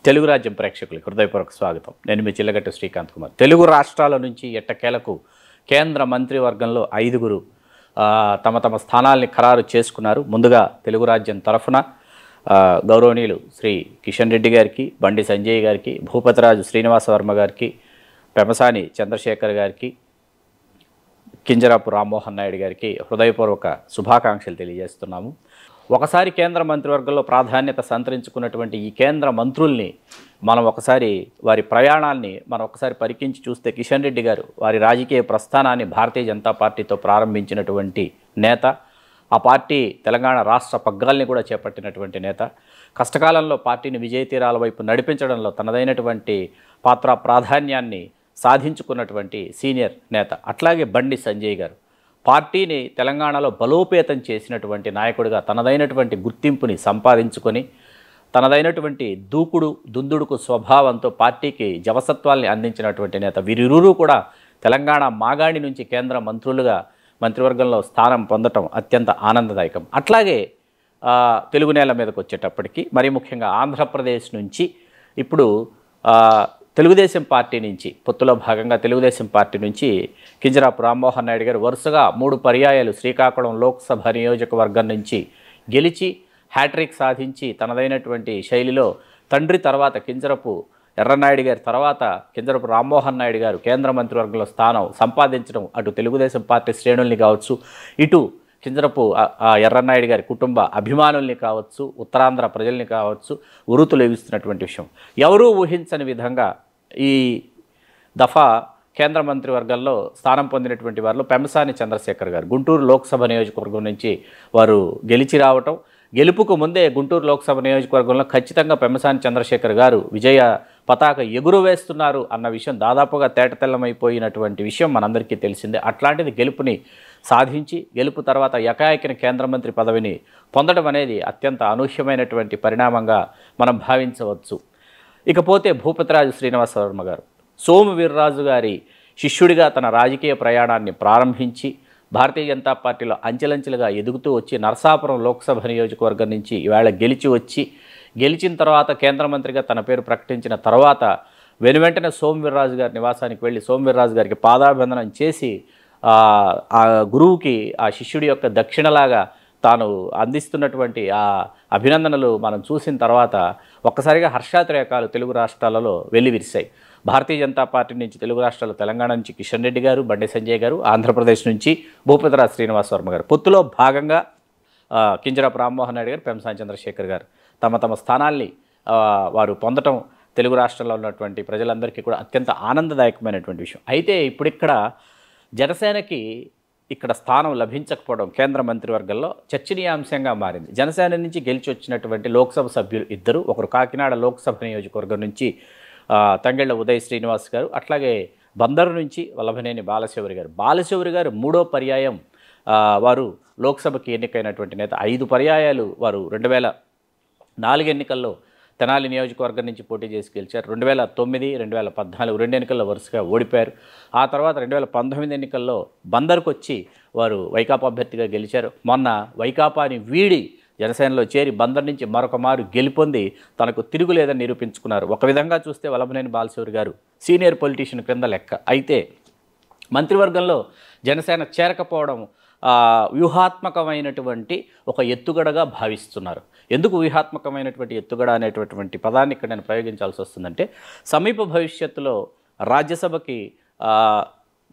తెలుగు రాజ్యం ప్రేక్షకులకు హృదయపూర్వక స్వాగతం. నేను మీ చిల్లగట్టు శ్రీకాంత్ కుమార్. తెలుగు రాష్ట్రాల నుంచి ఎట్టకేలకు కేంద్ర మంత్రివర్గంలో 5గురు తమ తమ స్థానాల్ని ఖరారు చేసుకున్నారు. ముందుగా తెలుగు రాజ్యం తరఫున గౌరవనీయులు శ్రీ కిషన్ రెడ్డి గారికి, బండి సంజయ్ గారికి, భూపతిరాజు శ్రీనివాస వర్మ గారికి, పెమసాని చంద్రశేఖర్ గారికి, కింజరాపు రామ్మోహన్ నాయుడు గారికి హృదయపూర్వక శుభాకాంక్షలు తెలియజేస్తున్నాము. ఒకసారి కేంద్ర మంత్రివర్గంలో ప్రాధాన్యత సంతరించుకున్నటువంటి ఈ కేంద్ర మంత్రుల్ని మనం ఒకసారి వారి ప్రయాణాన్ని మనం ఒకసారి పరికించి చూస్తే, కిషన్ రెడ్డి గారు వారి రాజకీయ ప్రస్థానాన్ని భారతీయ జనతా పార్టీతో ప్రారంభించినటువంటి నేత, ఆ పార్టీ తెలంగాణ రాష్ట్ర పగ్గాల్ని కూడా చేపట్టినటువంటి నేత, కష్టకాలంలో పార్టీని విజయతీరాల వైపు నడిపించడంలో తనదైనటువంటి పాత్ర ప్రాధాన్యాన్ని సాధించుకున్నటువంటి సీనియర్ నేత. అట్లాగే బండి సంజయ్ గారు పార్టీని తెలంగాణలో బలోపేతం చేసినటువంటి నాయకుడిగా తనదైనటువంటి గుర్తింపుని సంపాదించుకొని తనదైనటువంటి దుందుడుకు స్వభావంతో పార్టీకి జవసత్వాల్ని అందించినటువంటి నేత. వీరిరువురు కూడా తెలంగాణ మాగాణి నుంచి కేంద్ర మంత్రులుగా మంత్రివర్గంలో స్థానం పొందటం అత్యంత ఆనందదాయకం. అట్లాగే తెలుగు నేల మీదకి వచ్చేటప్పటికి మరీ ముఖ్యంగా ఆంధ్రప్రదేశ్ నుంచి ఇప్పుడు తెలుగుదేశం పార్టీ నుంచి పొత్తులో భాగంగా తెలుగుదేశం పార్టీ నుంచి కింజరాపు రామ్మోహన్ నాయుడు గారు వరుసగా 3 పర్యాయాలు శ్రీకాకుళం లోక్సభ నియోజకవర్గం నుంచి గెలిచి హ్యాట్రిక్ సాధించి తనదైనటువంటి శైలిలో తండ్రి తర్వాత కింజరపు ఎర్రనాయుడు గారి తర్వాత కింజరపు రామ్మోహన్ నాయుడు గారు కేంద్ర మంత్రివర్గంలో స్థానం సంపాదించడం అటు తెలుగుదేశం పార్టీ శ్రేణుల్ని కావచ్చు, ఇటు కింజరపు ఎర్రనాయుడు గారి కుటుంబ అభిమానుల్ని కావచ్చు, ఉత్తరాంధ్ర ప్రజల్ని కావచ్చు ఉరుతులేవిస్తున్నటువంటి విషయం. ఎవరూ ఊహించని విధంగా ఈ దఫా కేంద్ర మంత్రివర్గంలో స్థానం పొందినటువంటి వారిలో పెమసాని చంద్రశేఖర్ గారు గుంటూరు లోక్సభ నియోజకవర్గం నుంచి వారు గెలిచి రావటం, గెలుపుకు ముందే గుంటూరు లోక్సభ నియోజకవర్గంలో ఖచ్చితంగా పెమసాని చంద్రశేఖర్ గారు విజయ పతాక ఎగురవేస్తున్నారు అన్న విషయం దాదాపుగా తేటతెల్లమైపోయినటువంటి విషయం మనందరికీ తెలిసిందే. అట్లాంటిది గెలుపుని సాధించి గెలుపు తర్వాత ఏకాఏకిన కేంద్ర మంత్రి పదవిని పొందడం అనేది అత్యంత అనూహ్యమైనటువంటి పరిణామంగా మనం భావించవచ్చు. ఇకపోతే భూపతిరాజు శ్రీనివాస వర్మ గారు సోము వీర్రాజు గారి శిష్యుడిగా తన రాజకీయ ప్రయాణాన్ని ప్రారంభించి భారతీయ జనతా పార్టీలో అంచెలంచెలుగా ఎదుగుతూ వచ్చి నరసాపురం లోక్సభ నియోజకవర్గం నుంచి ఈవేళ గెలిచిన తర్వాత కేంద్ర మంత్రిగా తన పేరు ప్రకటించిన తర్వాత వెనువెంటనే సోము వీర్రాజు గారి నివాసానికి వెళ్ళి సోము వీర్రాజు గారికి పాదాభివందనం చేసి ఆ గురువుకి ఆ శిష్యుడి యొక్క దక్షిణలాగా తాను అందిస్తున్నటువంటి ఆ అభినందనలు మనం చూసిన తర్వాత ఒక్కసారిగా హర్షాతిరేకాలు తెలుగు రాష్ట్రాలలో వెల్లివిరిశాయి. భారతీయ జనతా పార్టీ నుంచి తెలుగు రాష్ట్రాలు తెలంగాణ నుంచి కిషన్ రెడ్డి గారు, బండి సంజయ్ గారు, ఆంధ్రప్రదేశ్ నుంచి భూపతిరాజు శ్రీనివాస వర్మ గారు, పొత్తులో భాగంగా కింజరాపు రామ్మోహన్ నాయుడు గారు, పెమసాని చంద్రశేఖర్ గారు తమ తమ స్థానాల్ని వారు పొందటం తెలుగు రాష్ట్రాల్లో ఉన్నటువంటి ప్రజలందరికీ కూడా అత్యంత ఆనందదాయకమైనటువంటి విషయం. అయితే ఇప్పుడు ఇక్కడ జనసేనకి ఇక్కడ స్థానం లభించకపోవడం కేంద్ర మంత్రివర్గంలో చర్చనీయాంశంగా మారింది. జనసేన నుంచి గెలిచి వచ్చినటువంటి లోక్సభ సభ్యులు ఇద్దరు, ఒకరు కాకినాడ లోక్సభ నియోజకవర్గం నుంచి తంగెళ్ల ఉదయ్ శ్రీనివాస్ గారు, అట్లాగే బందరు నుంచి వల్లభనేని బాలశౌరి గారు. బాలశౌరి గారు 3వ పర్యాయం వారు లోక్సభకి ఎన్నికైనటువంటి నేత. 5 పర్యాయాలు వారు 2004 ఎన్నికల్లో తెనాలి నియోజకవర్గం నుంచి పోటీ చేసి గెలిచారు. 2009, 2014 2 ఎన్నికల్లో వరుసగా ఓడిపోయారు. ఆ తర్వాత 2019 ఎన్నికల్లో బందర్కు వచ్చి వారు వైకాపా అభ్యర్థిగా గెలిచారు. మొన్న వైకాపాని వీడి జనసేనలో చేరి బందర్ నుంచి మరొక మారు గెలుపొంది తనకు తిరుగులేదని నిరూపించుకున్నారు. ఒక విధంగా చూస్తే వల్లభనేని బాలశౌరి గారు సీనియర్ పొలిటీషియన్ క్రింద లెక్క. అయితే మంత్రివర్గంలో జనసేన చేరకపోవడం వ్యూహాత్మకమైనటువంటి ఒక ఎత్తుగడగా భావిస్తున్నారు. ఎందుకు వ్యూహాత్మకమైనటువంటి ఎత్తుగడ అనేటటువంటి పదాన్ని ఇక్కడ నేను ప్రయోగించాల్సి వస్తుందంటే, సమీప భవిష్యత్తులో రాజ్యసభకి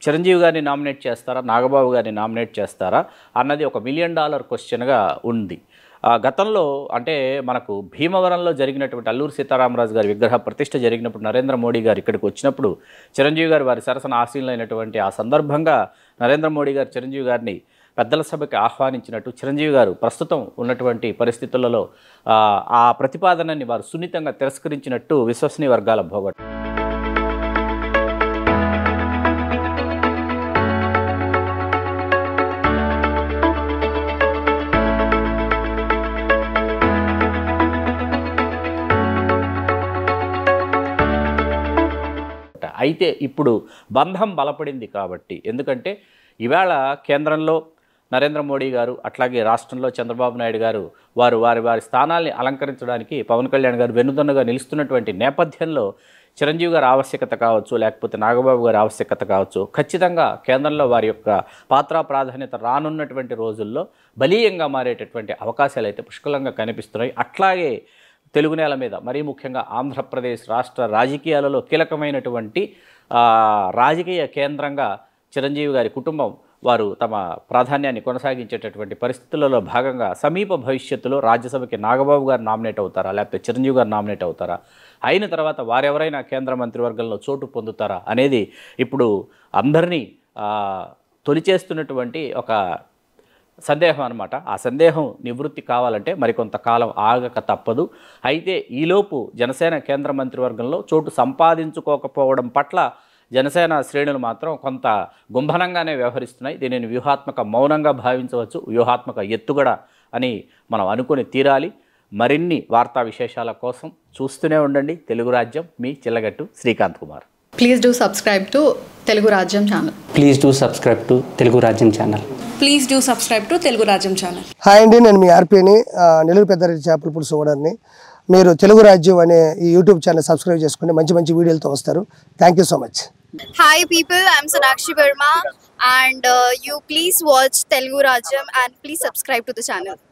చిరంజీవి గారిని నామినేట్ చేస్తారా, నాగబాబు గారిని నామినేట్ చేస్తారా అన్నది ఒక $1 మిలియన్ క్వశ్చన్గా ఉంది. గతంలో అంటే మనకు భీమవరంలో జరిగినటువంటి అల్లూరి సీతారామరాజు గారి విగ్రహ ప్రతిష్ఠ జరిగినప్పుడు నరేంద్ర మోడీ గారు ఇక్కడికి వచ్చినప్పుడు చిరంజీవి గారు వారి సరసన ఆసీనులైనటువంటి ఆ సందర్భంగా నరేంద్ర మోడీ గారు చిరంజీవి గారిని పెద్దల సభకి ఆహ్వానించినట్టు చిరంజీవి గారు ప్రస్తుతం ఉన్నటువంటి పరిస్థితులలో ఆ ప్రతిపాదనని వారు సున్నితంగా తిరస్కరించినట్టు విశ్వసనీయ వర్గాల భోగొట్టు. అయితే ఇప్పుడు బంధం బలపడింది కాబట్టి, ఎందుకంటే ఈవేళ కేంద్రంలో నరేంద్ర మోడీ గారు అట్లాగే రాష్ట్రంలో చంద్రబాబు నాయుడు గారు వారి స్థానాల్ని అలంకరించడానికి పవన్ కళ్యాణ్ గారు వెన్నుదన్నుగా నిలుస్తున్నటువంటి నేపథ్యంలో చిరంజీవి గారి ఆవశ్యకత కావచ్చు, లేకపోతే నాగబాబు గారి ఆవశ్యకత కావచ్చు, ఖచ్చితంగా కేంద్రంలో వారి యొక్క పాత్ర ప్రాధాన్యత రానున్నటువంటి రోజుల్లో బలీయంగా మారేటటువంటి అవకాశాలు అయితే పుష్కలంగా కనిపిస్తున్నాయి. అట్లాగే తెలుగు నేల మీద మరీ ముఖ్యంగా ఆంధ్రప్రదేశ్ రాష్ట్ర రాజకీయాలలో కీలకమైనటువంటి రాజకీయ కేంద్రంగా చిరంజీవి గారి కుటుంబం వారు తమ ప్రాధాన్యాన్ని కొనసాగించేటటువంటి పరిస్థితులలో భాగంగా సమీప భవిష్యత్తులో రాజ్యసభకి నాగబాబు గారు నామినేట్ అవుతారా, లేకపోతే చిరంజీవి గారు నామినేట్ అవుతారా, అయిన తర్వాత వారెవరైనా కేంద్ర మంత్రివర్గంలో చోటు పొందుతారా అనేది ఇప్పుడు అందరినీ తొలిచేస్తున్నటువంటి ఒక సందేహం అనమాట. ఆ సందేహం నివృత్తి కావాలంటే మరికొంతకాలం ఆగక తప్పదు. అయితే ఈలోపు జనసేన కేంద్ర మంత్రివర్గంలో చోటు సంపాదించుకోకపోవడం పట్ల జనసేన శ్రేణులు మాత్రం కొంత గుంభనంగానే వ్యవహరిస్తున్నాయి. దీనిని వ్యూహాత్మక మౌనంగా భావించవచ్చు, వ్యూహాత్మక ఎత్తుగడ అని మనం అనుకుని తీరాలి. మరిన్ని వార్తా విశేషాల కోసం చూస్తూనే ఉండండి తెలుగు రాజ్యం. మీ Chillagattu Srikanth Kumar. Please do subscribe to Telugu Rajyam channel. Please do subscribe to Telugu Rajyam channel. Please do subscribe to Telugu Rajyam channel. Hi అండి, నేను మీ ఆర్పీని, నెల్లూరు పెద్దారెడ్డి చేపల పులుసు ఓనర్ని. మీరు తెలుగు రాజ్యం అనే ఈ యూట్యూబ్ ఛానల్ సబ్స్క్రైబ్ చేసుకుని మంచి మంచి వీడియోలతో వస్తారు. Thank you so much. Hi people, I'm Sonakshi Verma and you please watch Telugu Rajyam and please subscribe to the channel.